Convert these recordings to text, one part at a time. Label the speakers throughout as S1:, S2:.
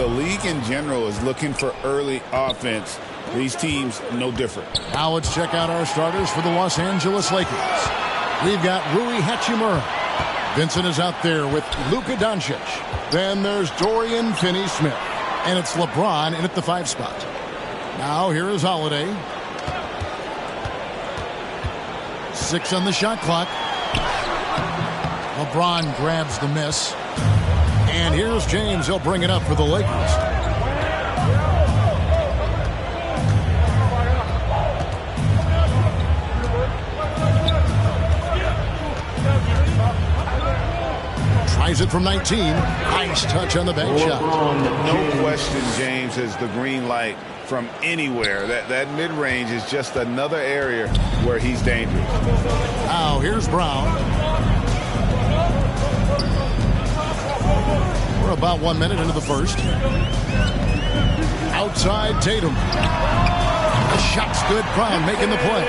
S1: The league in general is looking for early offense. These teams, no different.
S2: Now let's check out our starters for the Los Angeles Lakers. We've got Rui Hachimura. Vincent is out there with Luka Doncic. Then there's Dorian Finney-Smith. And it's LeBron in at the 5 spot. Now here is Holiday. 6 on the shot clock. LeBron grabs the miss. And here's James. He'll bring it up for the Lakers. Tries it from 19. Nice touch on the bank shot.
S1: No question, James has the green light from anywhere. That mid-range is just another area where he's dangerous.
S2: Now here's Brown. We're about 1 minute into the first. Outside Tatum. The shot's good. Brown making the play.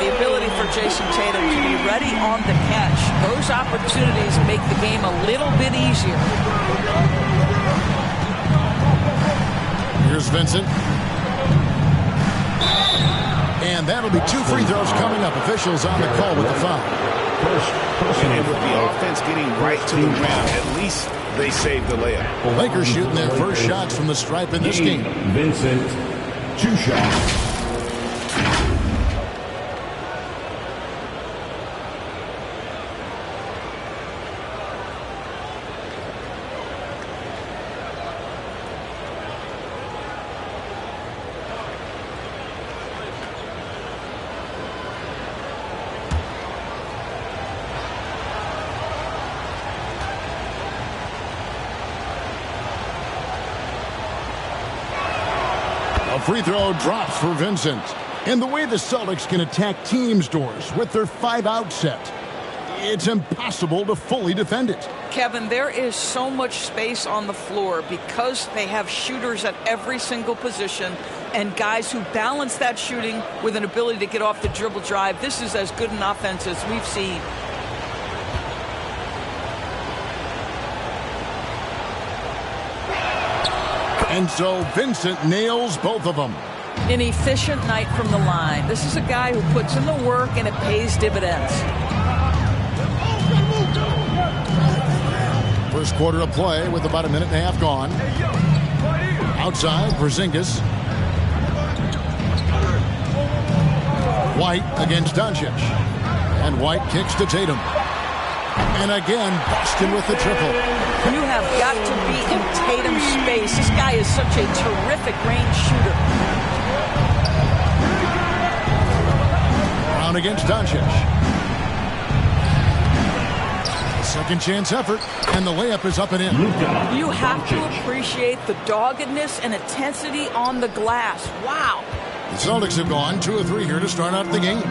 S3: The ability for Jason Tatum to be ready on the catch. Those opportunities make the game a little bit easier.
S2: Here's Vincent. And that'll be 2 free throws coming up. Officials on the call with the foul.
S1: And with the offense getting right to the rim, at least they saved the layup.
S2: The Lakers shooting their first shots from the stripe in this game.
S4: Vincent, 2 shots.
S2: Free throw drops for Vincent. And the way the Celtics can attack teams' doors with their 5-out set, it's impossible to fully defend it.
S3: Kevin, there is so much space on the floor because they have shooters at every single position and guys who balance that shooting with an ability to get off the dribble drive. This is as good an offense as we've seen.
S2: And so Vincent nails both of them.
S3: An efficient night from the line. This is a guy who puts in the work and it pays dividends.
S2: First quarter of play with about 1.5 minutes gone. Outside, Porzingis. White against Doncic. And White kicks to Tatum. And again, Boston with the triple.
S3: You have got to be in Tatum's space. This guy is such a terrific range shooter.
S2: Brown against Doncic. Second chance effort, and the layup is up and in.
S3: You have to appreciate the doggedness and intensity on the glass. Wow.
S2: The Celtics have gone 2 of 3 here to start out the game.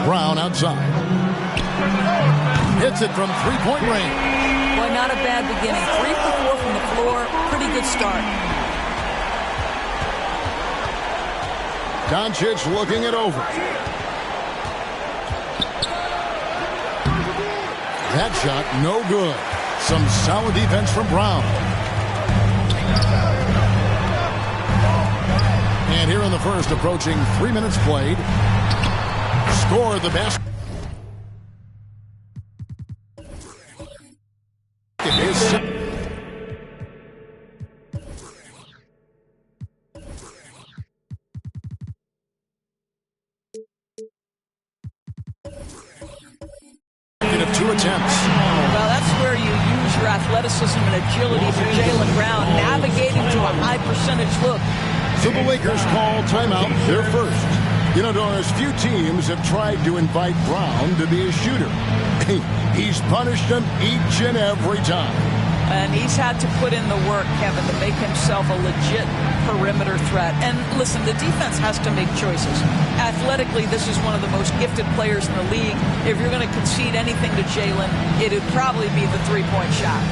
S2: Brown outside. Hits it from 3-point range.
S3: Boy, not a bad beginning. 3 for 4 from the floor. Pretty good start.
S2: Doncic looking it over. That shot, no good. Some solid defense from Brown. And here in the first, approaching 3 minutes played. Score the basket. Of 2 attempts.
S3: Well, that's where you use your athleticism and agility for Jaylen Brown, navigating to a high percentage look.
S2: So the Lakers call timeout, their first. You know, Doris, few teams have tried to invite Brown to be a shooter. He's punished them each and every time.
S3: And he's had to put in the work, Kevin, to make himself a legit perimeter threat. And listen, the defense has to make choices. Athletically, this is one of the most gifted players in the league. If you're going to concede anything to Jaylen, it would probably be the 3-point shot.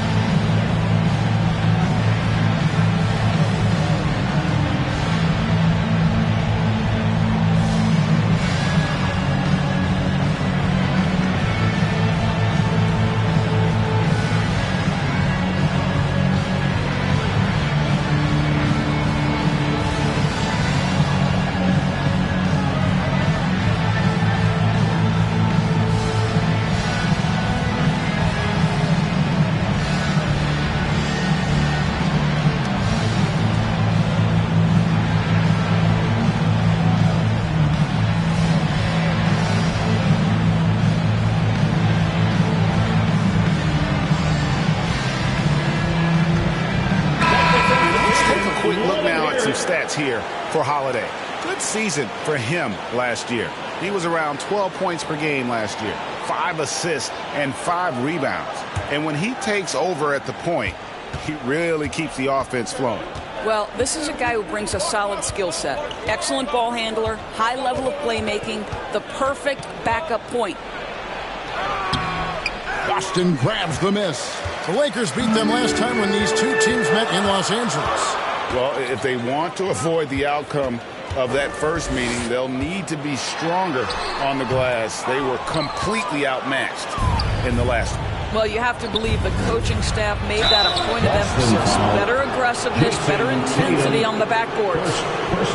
S1: stats here for Holiday. Good season for him last year. He was around 12 points per game last year, 5 assists and 5 rebounds. And when he takes over at the point, he really keeps the offense flowing.
S3: Well, this is a guy who brings a solid skill set. Excellent ball handler, high level of playmaking, the perfect backup point.
S2: Boston grabs the miss. The Lakers beat them last time when these two teams met in Los Angeles.
S1: Well, if they want to avoid the outcome of that first meeting, they'll need to be stronger on the glass. They were completely outmatched in the last one.
S3: Well, you have to believe the coaching staff made that a point of emphasis. Better aggressiveness, better intensity on the backboards.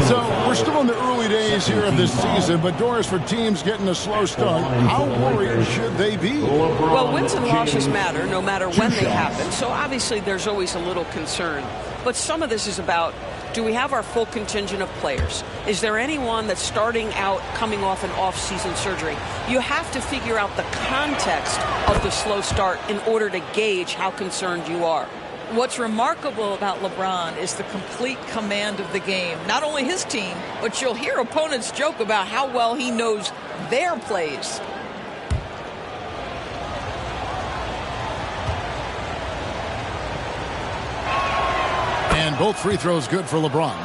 S2: So we're still in the early days here of this season, but Doris, for teams getting a slow start, how worried should they be?
S3: Well, wins and losses matter no matter when they happen. So obviously there's always a little concern. But some of this is about, do we have our full contingent of players? Is there anyone that's starting out coming off an off-season surgery? You have to figure out the context of the slow start in order to gauge how concerned you are. What's remarkable about LeBron is the complete command of the game. Not only his team, but you'll hear opponents joke about how well he knows their plays.
S2: And both free throws good for LeBron.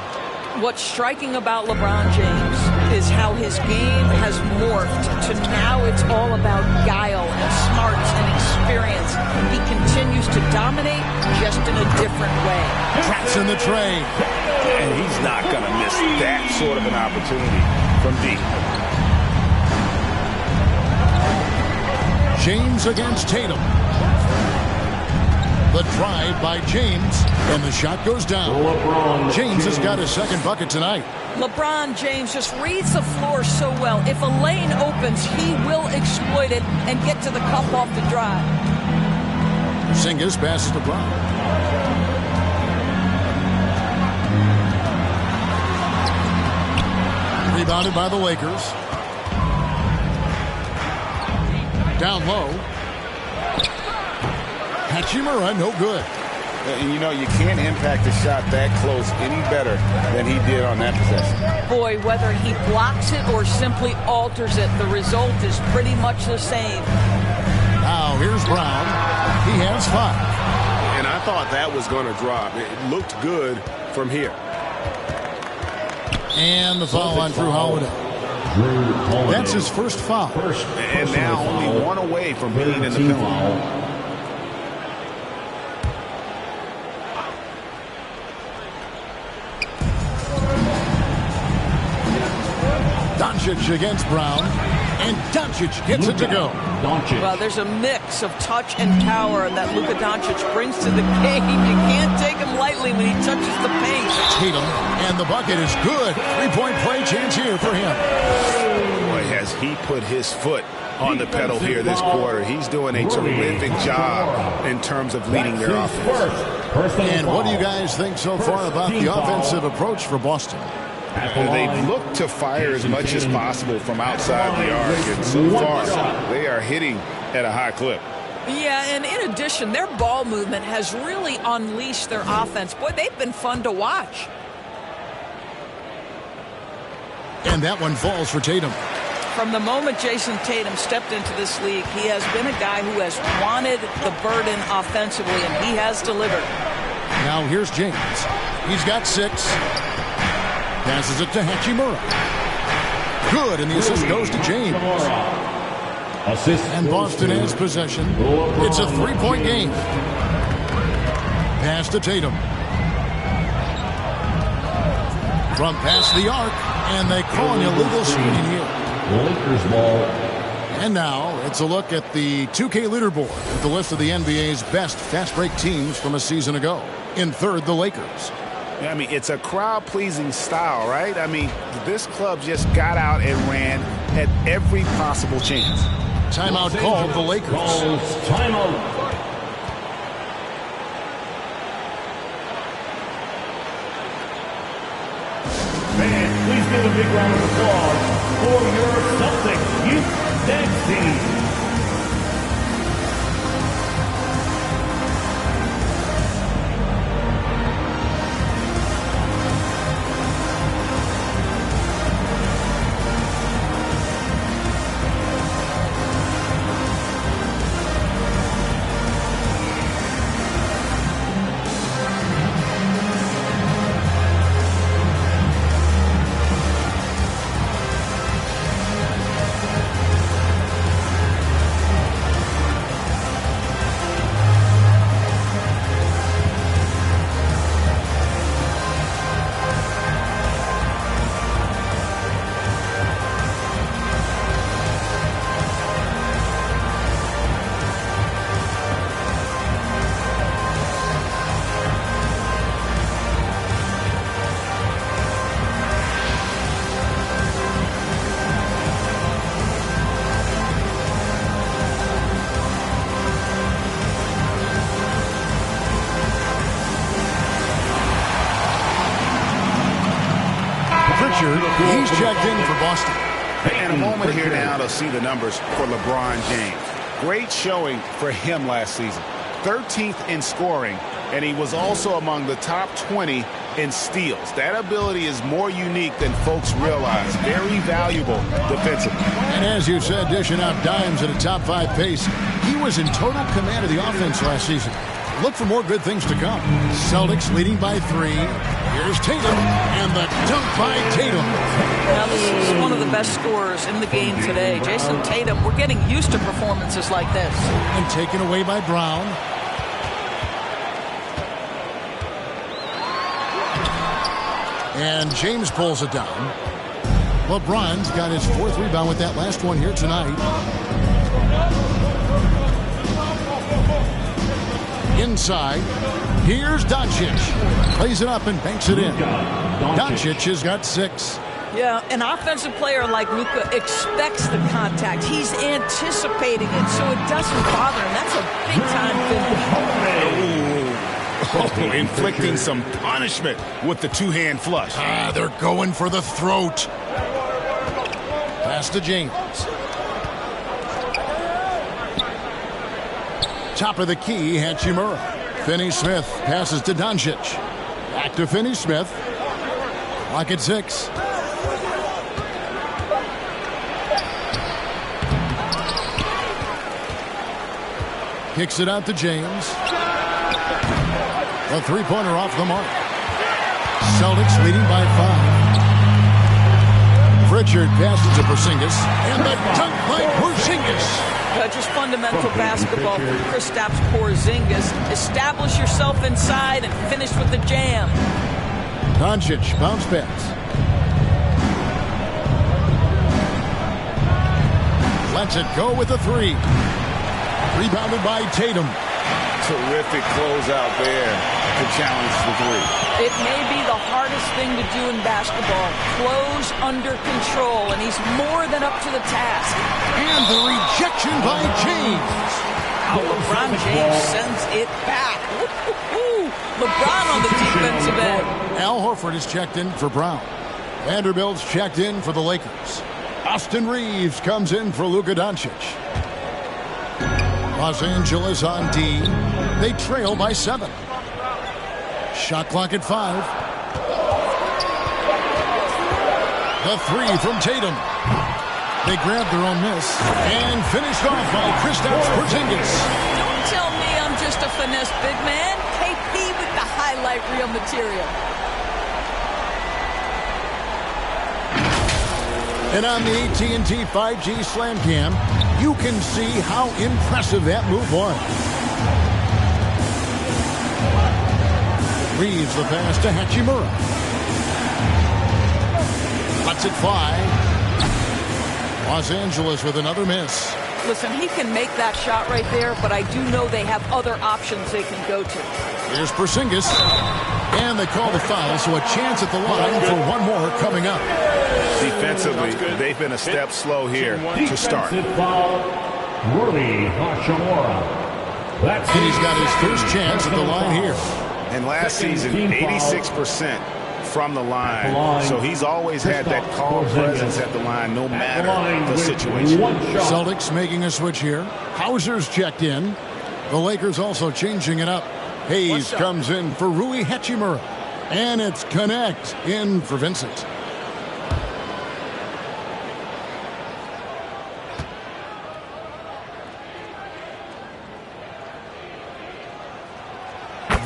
S3: What's striking about LeBron James is how his game has morphed to now it's all about guile and smarts and experience. He continues to dominate just in a different way.
S2: Traps in the tray.
S1: And he's not going to miss that sort of an opportunity from deep.
S2: James against Tatum. The drive by James, and the shot goes down. James has got his second bucket tonight.
S3: LeBron James just reads the floor so well. If a lane opens, he will exploit it and get to the cup off the drive.
S2: Singis passes to Brown. Rebounded by the Lakers. Down low. Hachimura, no good.
S1: And you know, you can't impact a shot that close any better than he did on that possession.
S3: Boy, whether he blocks it or simply alters it, the result is pretty much the same.
S2: Now, here's Brown. He has 5.
S5: And I thought that was going to drop. It looked good from here.
S2: And the foul on Drew Holiday. That's his first foul.
S1: And now only one away from being in the penalty.
S2: Doncic against Brown, and Doncic gets it to go.
S3: Well, there's a mix of touch and power that Luka Doncic brings to the game. You can't take him lightly when he touches the paint.
S2: Tatum, and the bucket is good. 3-point play chance here for him.
S1: Boy, has he put his foot on the pedal here this quarter. He's doing a terrific job in terms of leading their offense.
S2: And what do you guys think so far about the offensive approach for Boston?
S1: They've looked to fire as much as possible from outside the arc, and so far they are hitting at a high clip.
S3: Yeah, and in addition, their ball movement has really unleashed their offense. Boy, they've been fun to watch.
S2: And that one falls for Tatum.
S3: From the moment Jason Tatum stepped into this league, he has been a guy who has wanted the burden offensively, and he has delivered.
S2: Now here's James. He's got 6. Passes it to Hachimura. Good, and the assist goes to James. And Boston has possession. It's a 3-point game. Pass to Tatum. From past the arc, and they call an illegal screen here.
S4: Lakers ball.
S2: And now it's a look at the 2K leaderboard with the list of the NBA's best fast break teams from a season ago. In third, the Lakers.
S1: I mean, it's a crowd-pleasing style, right? I mean, this club just got out and ran at every possible chance.
S2: Timeout called the Lakers.
S4: Timeout. Fans, please give a big round of applause for your Celtics youth dance team.
S2: He's checked in for Boston.
S1: And a moment here now to see the numbers for LeBron James. Great showing for him last season. 13th in scoring, and he was also among the top 20 in steals. That ability is more unique than folks realize. Very valuable defensively.
S2: And as you said, dishing out dimes at a top 5 pace, he was in total command of the offense last season. Look for more good things to come. Celtics leading by 3. Here's Tatum, and the dunk by Tatum.
S3: Now this is one of the best scorers in the game today. Jason Tatum, we're getting used to performances like this.
S2: And taken away by Brown. And James pulls it down. LeBron's got his 4th rebound with that last one here tonight. Inside, here's Doncic. Plays it up and banks it in. Doncic has got 6.
S3: Yeah, an offensive player like Luka expects the contact. He's anticipating it, so it doesn't bother him. That's a big-time finish.
S1: Inflicting some punishment with the 2-hand flush.
S2: They're going for the throat. Pass to James. Top of the key, Hachimura. Finney-Smith passes to Doncic. Back to Finney-Smith. Clock at 6. Kicks it out to James. A 3-pointer off the mark. Celtics leading by 5. Pritchard passes to Porzingis. And the dunk by Porzingis.
S3: Just fundamental basketball for Kristaps Porzingis. Establish yourself inside and finish with the jam.
S2: Doncic, bounce pass. Lets it go with a 3. Rebounded by Tatum.
S1: Terrific closeout there to challenge the 3.
S3: It may be the hardest thing to do in basketball. Close under control, and he's more than up to the task.
S2: And the rejection by James.
S3: LeBron James sends it back. LeBron on the defensive end.
S2: Al Horford is checked in for Brown. Vanderbilt's checked in for the Lakers. Austin Reeves comes in for Luka Doncic. Los Angeles on D. They trail by 7. Shot clock at 5. The 3 from Tatum. They grabbed their own miss and finished off by Kristaps Porzingis.
S3: Don't tell me I'm just a finesse big man. KP with the highlight reel material.
S2: And on the AT&T 5G Slam Cam, you can see how impressive that move was. Reeves the pass to Hachimura. Cuts it 5. Los Angeles with another miss.
S3: Listen, he can make that shot right there, but I do know they have other options they can go to.
S2: Here's Porzingis. And they call the foul, so a chance at the line for one more coming up.
S1: Defensively, they've been a step slow here to start.
S4: Defensive foul, Rui Hachimura.
S2: And he's got his first chance at the line here.
S1: And last season, 86% from the line. So he's always had that calm presence at the line, no matter the situation.
S2: Celtics making a switch here. Hauser's checked in. The Lakers also changing it up. Hayes comes in for Rui Hachimura. And it's Connect in for Vincent.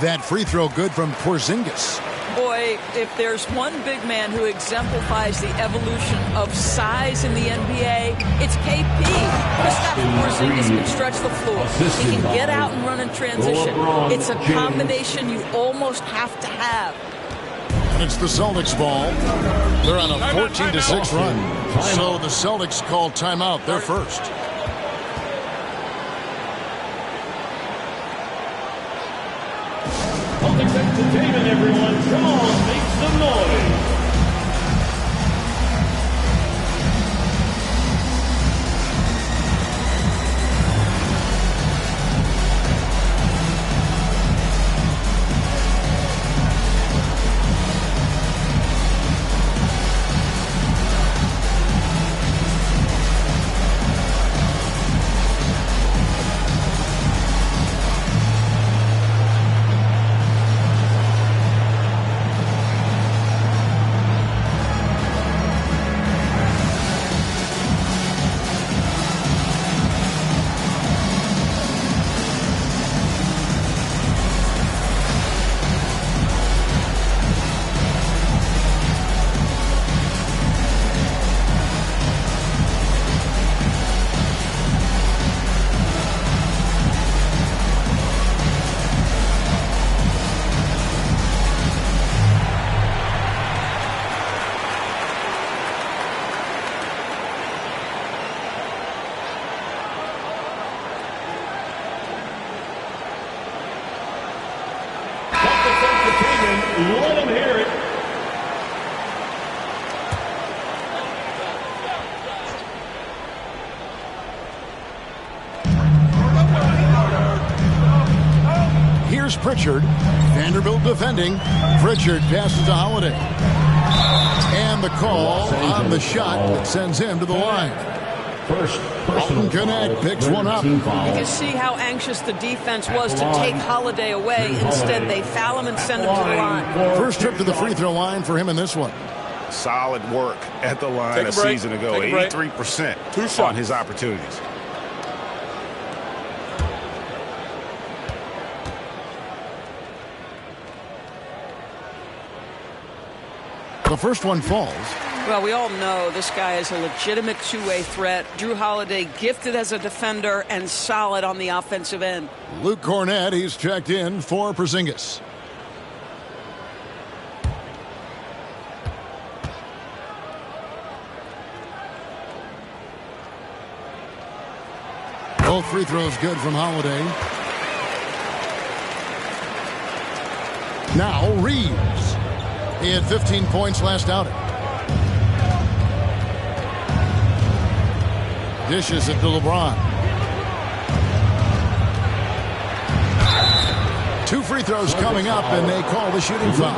S2: That free throw good from Porzingis.
S3: Boy, if there's one big man who exemplifies the evolution of size in the NBA, it's KP. Kristaps Porzingis can stretch the floor. He can get out and run in transition. It's a combination you almost have to have.
S2: And it's the Celtics ball. They're on a 14-6 run. So the Celtics call timeout. They're first.
S4: Celtics entertainment, everyone. Come on, make some noise. let him hear it.
S2: Here's Pritchard. Vanderbilt defending. Pritchard passes to Holiday. And the call on the shot that sends him to the line.
S4: First, personal
S2: Kunad picks one up.
S3: You can see how anxious the defense was to take Holiday away. Instead, they foul him and send him to the line.
S2: First trip to the free throw line for him in this one.
S1: Solid work at the line a season ago. 83% on his opportunities.
S2: The first one falls.
S3: Well, we all know this guy is a legitimate two-way threat. Drew Holiday gifted as a defender and solid on the offensive end.
S2: Luke Cornett, he's checked in for Porzingis. Both free throws good from Holiday. Now Reeves. He had 15 points last outing. Dishes it to LeBron. Two free throws coming up, and they call the shooting foul.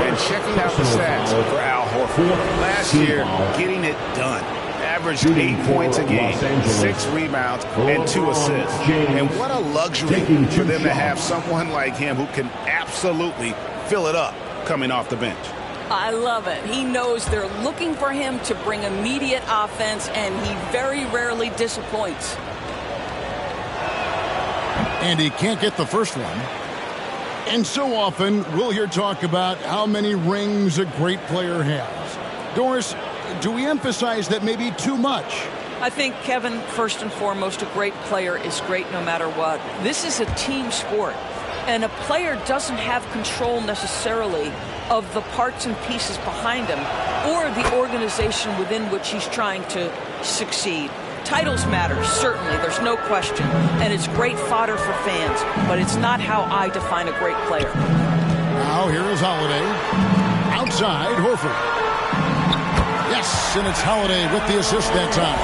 S1: And checking out the stats for Al Horford. Last year, getting it done. Averaged 8 points a game, 6 rebounds, and 2 assists. And what a luxury for them to have someone like him who can absolutely fill it up coming off the bench.
S3: I love it. He knows they're looking for him to bring immediate offense, and he very rarely disappoints.
S2: And he can't get the first one. And so often, we'll hear talk about how many rings a great player has. Doris, do we emphasize that maybe too much?
S3: I think, Kevin, first and foremost, a great player is great no matter what. This is a team sport, and a player doesn't have control necessarily of the parts and pieces behind him or the organization within which he's trying to succeed. Titles matter, certainly, there's no question, and it's great fodder for fans, but it's not how I define a great player.
S2: Now here is Holiday. Outside, Horford. Yes, and it's Holiday with the assist that time.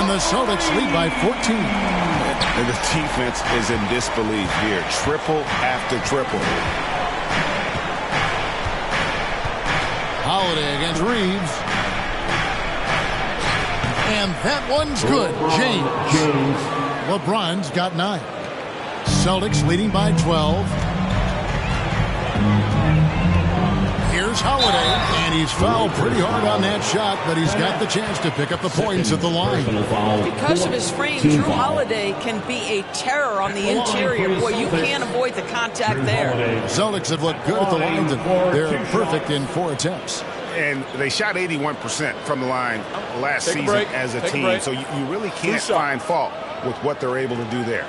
S2: And the Celtics lead by 14.
S1: And the defense is in disbelief here. Triple after triple.
S2: Holiday against Reeves. And that one's good. James. LeBron's got 9. Celtics leading by 12. Here's Holiday, and he's fouled pretty hard on that shot, but he's got the chance to pick up the points at the line.
S3: Because of his frame, Drew Holiday can be a terror on the interior. Boy, you can't avoid the contact there.
S2: Celtics have looked good at the line. They're perfect in 4 attempts.
S1: And they shot 81% from the line last season as a team. So you really can't find fault with what they're able to do there.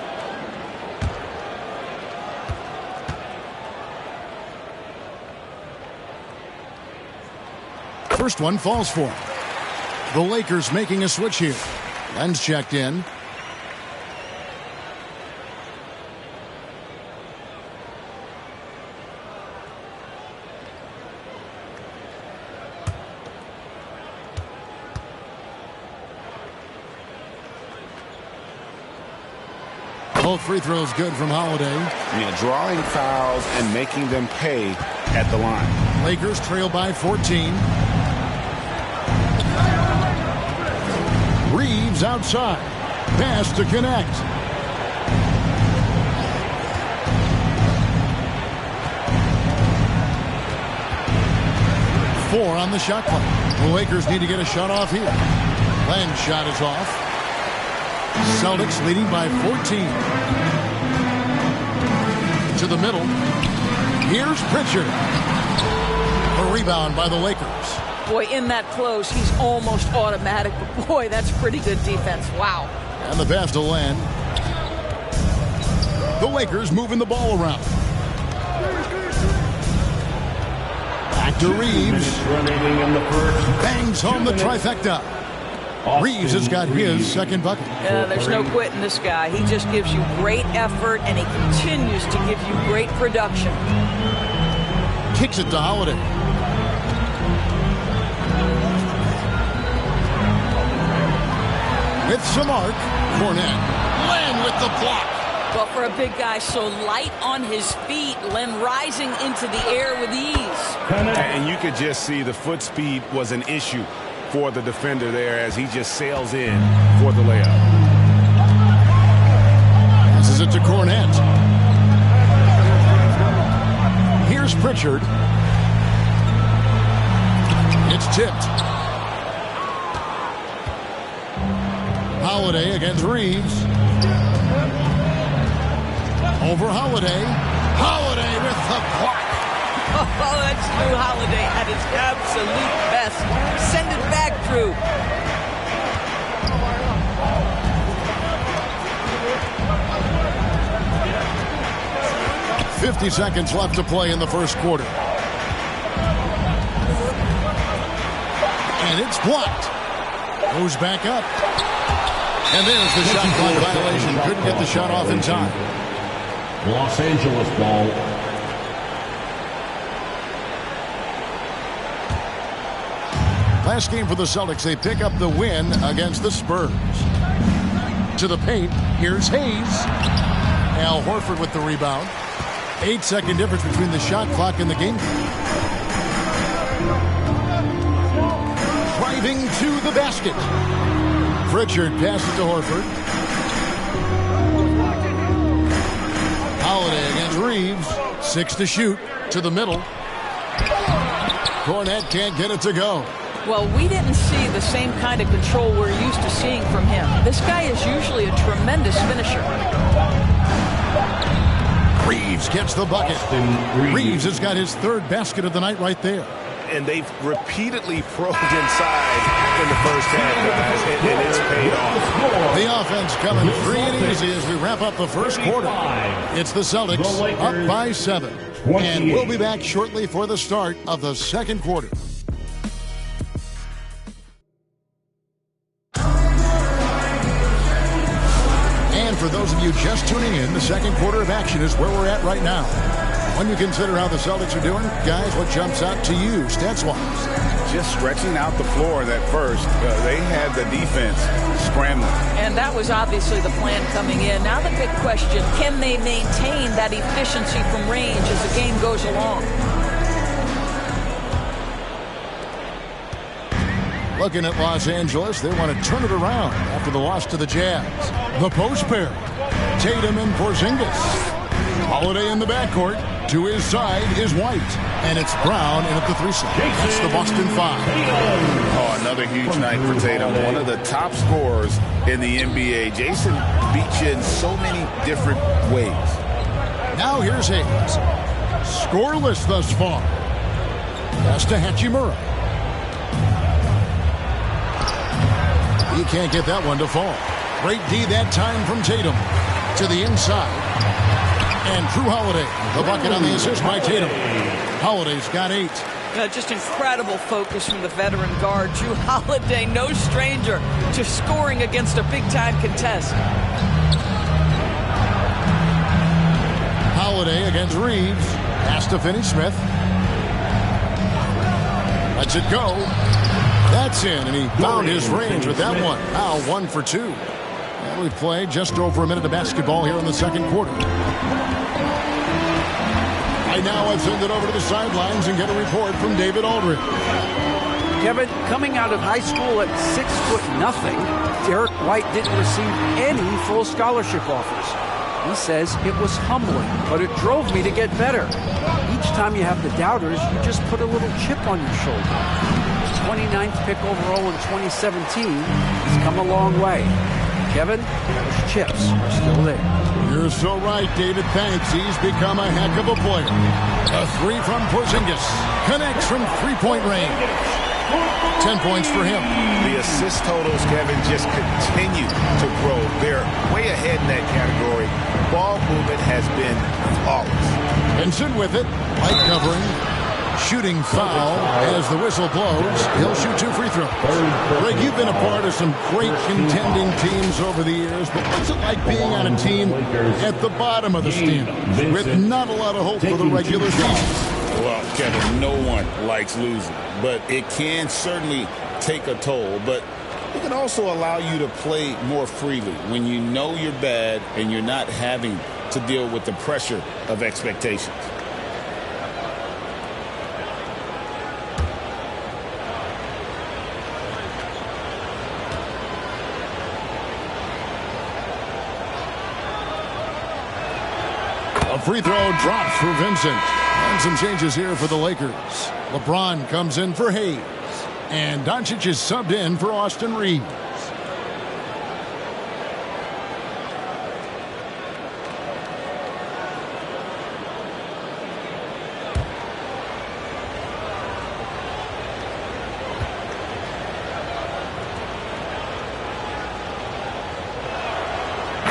S2: First one falls for him. The Lakers making a switch here. Len's checked in. Both free throws good from Holiday.
S1: Yeah, drawing fouls and making them pay at the line.
S2: Lakers trail by 14. Reeves outside. Pass to connect. Four on the shot clock. The Lakers need to get a shot off here. Len's shot is off. Celtics leading by 14. To the middle. Here's Pritchard. A rebound by the Lakers.
S3: Boy, in that close, he's almost automatic. But boy, that's pretty good defense. Wow.
S2: And the pass to Len. The Lakers moving the ball around. Back to Reeves.
S4: Remaining in the first.
S2: Bangs home the trifecta. Reeves has got his second bucket.
S3: There's no quitting this guy. He just gives you great effort, and he continues to give you great production.
S2: Kicks it to Holiday. With some arc, Cornette. Len with the block.
S3: Well, for a big guy so light on his feet, Len rising into the air with ease.
S5: And you could just see the foot speed was an issue for the defender there as he just sails in for the layup.
S2: Passes it to Cornette. Here's Pritchard. It's tipped. Holiday against Reeves. Over Holiday. Holiday with the block.
S3: Oh, that's Drew Holiday at his absolute best. Send it back, Drew.
S2: .50 seconds left to play in the first quarter. And it's blocked. Goes back up. And there's the shot clock violation. Couldn't get the shot off in time.
S4: Los Angeles ball.
S2: Last game for the Celtics, they pick up the win against the Spurs. To the paint, here's Hayes. Al Horford with the rebound. 8-second difference between the shot clock and the game. Driving to the basket. Pritchard passes to Horford. Holiday against Reeves. 6 to shoot. To the middle. Cornette can't get it to go.
S3: Well, we didn't see the same kind of control we're used to seeing from him. This guy is usually a tremendous finisher.
S2: Reeves gets the bucket. Reeves has got his third basket of the night right there.
S5: And they've repeatedly probed inside in the first half, guys, and it's paid off.
S2: The offense coming free and easy as we wrap up the first quarter. It's the Celtics up by 7. And we'll be back shortly for the start of the second quarter. And for those of you just tuning in, the second quarter of action is where we're at right now. When you consider how the Celtics are doing, guys, what jumps out to you, stats-wise?
S1: Just stretching out the floor that first. They had the defense scrambling.
S3: And that was obviously the plan coming in. Now the big question, can they maintain that efficiency from range as the game goes along?
S2: Looking at Los Angeles, they want to turn it around after the loss to the Jazz. The post pair, Tatum and Porzingis. Holiday in the backcourt. To his side is White. And it's Brown in at the 3 slot. That's the Boston 5.
S1: Oh, another huge night for Tatum. One of the top scorers in the NBA. Jason beat you in so many different ways.
S2: Now here's Hayes. Scoreless thus far. Pass to Hachimura. He can't get that one to fall. Great D that time from Tatum. To the inside. And Drew Holiday, the bucket on the assist by Tatum. Holiday's got 8.
S3: Just incredible focus from the veteran guard. Drew Holiday, no stranger to scoring against a big-time contest.
S2: Holiday against Reeves. Pass to Finney-Smith. Lets it go. That's in, and he found his range with that one. Now 1 for 2. And we played just over a minute of basketball here in the second quarter. Right now, I've sent it over to the sidelines and get a report from David Aldridge.
S6: Kevin, coming out of high school at 6'0", Derek White didn't receive any full scholarship offers. He says it was humbling, but it drove me to get better. Each time you have the doubters, you just put a little chip on your shoulder. 29th pick overall in 2017, he's come a long way. Kevin, those chips are still there.
S2: You're so right, David. Thanks. He's become a heck of a player. A 3 from Porzingis. Connects from three-point range. 10 points for him.
S1: The assist totals, Kevin, just continue to grow. They're way ahead in that category. Ball movement has been flawless.
S2: Benson with it. Light covering. Shooting foul as the whistle blows. He'll shoot 2 free throws. Greg, you've been a part of some great contending teams over the years, but what's it like being on a team at the bottom of the standings with not a lot of hope for the regular season?
S1: Well, Kevin, no one likes losing, but it can certainly take a toll. But it can also allow you to play more freely when you know you're bad and you're not having to deal with the pressure of expectations.
S2: A free throw drops for Vincent. And some changes here for the Lakers. LeBron comes in for Hayes. And Doncic is subbed in for Austin Reeves.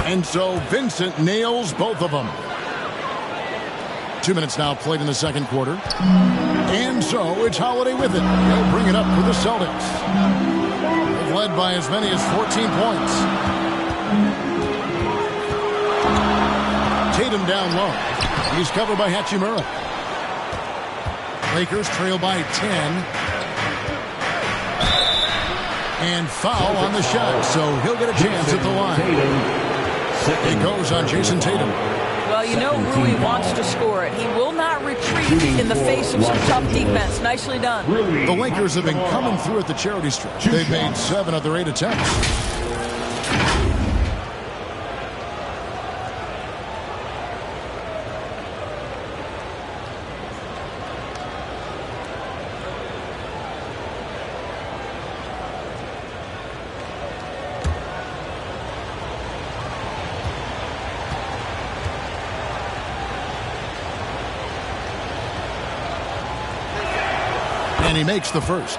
S2: And so Vincent nails both of them. 2 minutes now played in the second quarter. And so it's Holiday with it. He'll bring it up for the Celtics. They've led by as many as 14 points. Tatum down low. He's covered by Hachimura. Lakers trail by 10. And foul on the shot, so he'll get a chance at the line. It goes on Jason Tatum.
S3: Well, you know Rui wants to score it. He will not retreat in the face of some tough defense. Nicely done.
S2: The Lakers have been coming through at the charity stripe. They've made 7 of their 8 attempts. And he makes the first.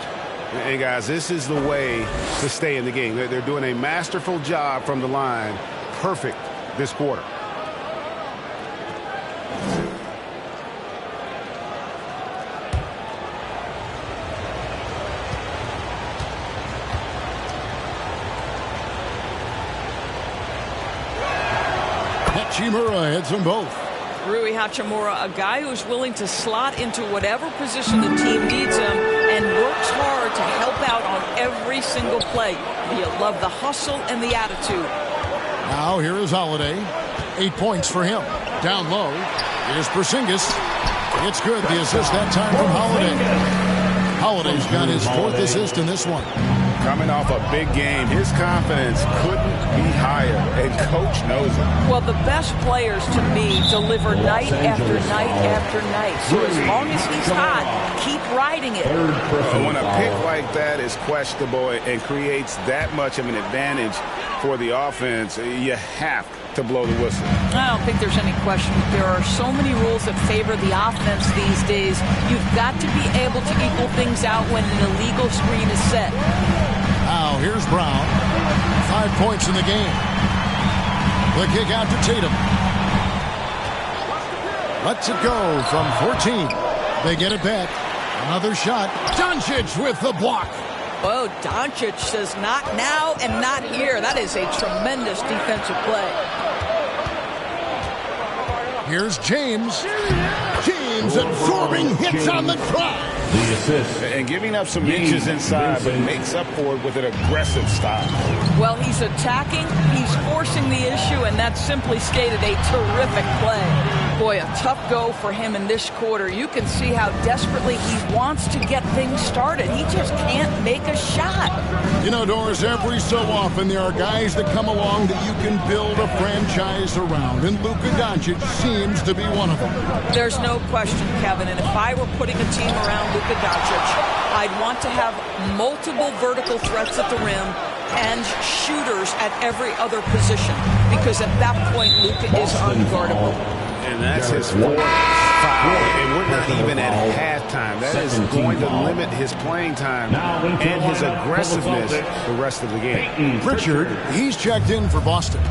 S5: Hey, guys, this is the way to stay in the game. They're doing a masterful job from the line. Perfect this quarter.
S2: Hachimura hits them both.
S3: Rui Hachimura, a guy who's willing to slot into whatever position the team needs him and works hard to help out on every single play. You love the hustle and the attitude.
S2: Now here is Holiday. 8 points for him. Down low is Porzingis. It's good. The assist that time from Holiday. Holiday's got his 4th assist in this one.
S5: Coming off a big game, his confidence couldn't be higher, and coach knows it.
S3: Well, the best players, to me, deliver night after night after night. So as long as he's hot, keep riding it.
S5: When a pick like that is questionable and creates that much of an advantage for the offense, you have to blow the whistle.
S3: I don't think there's any question. There are so many rules that favor the offense these days. You've got to be able to equal things out when an illegal screen is set.
S2: Now here's Brown. 5 points in the game. The kick out to Tatum. Lets it go from 14. They get it back. Another shot. Doncic with the block.
S3: Oh, Doncic says not now and not here. That is a tremendous defensive play.
S2: Here's James. James absorbing hits on the drive.
S4: The assist.
S5: And giving up some inches inside, but makes up for it with an aggressive style.
S3: Well, he's attacking, he's forcing the issue, and that's simply stated a terrific play. Boy, a tough go for him in this quarter. You can see how desperately he wants to get things started. He just can't make a shot.
S2: You know, Doris, every so often there are guys that come along that you can build a franchise around, and Luka Doncic seems to be one of them.
S3: There's no question, Kevin, and if I were putting a team around Luka Doncic, I'd want to have multiple vertical threats at the rim and shooters at every other position, because at that point, Luka is unguardable.
S5: And that's his 4th foul, and we're not even at halftime. That is going to limit his playing time and his aggressiveness the rest of the game.
S2: Pritchard, he's checked in for Boston.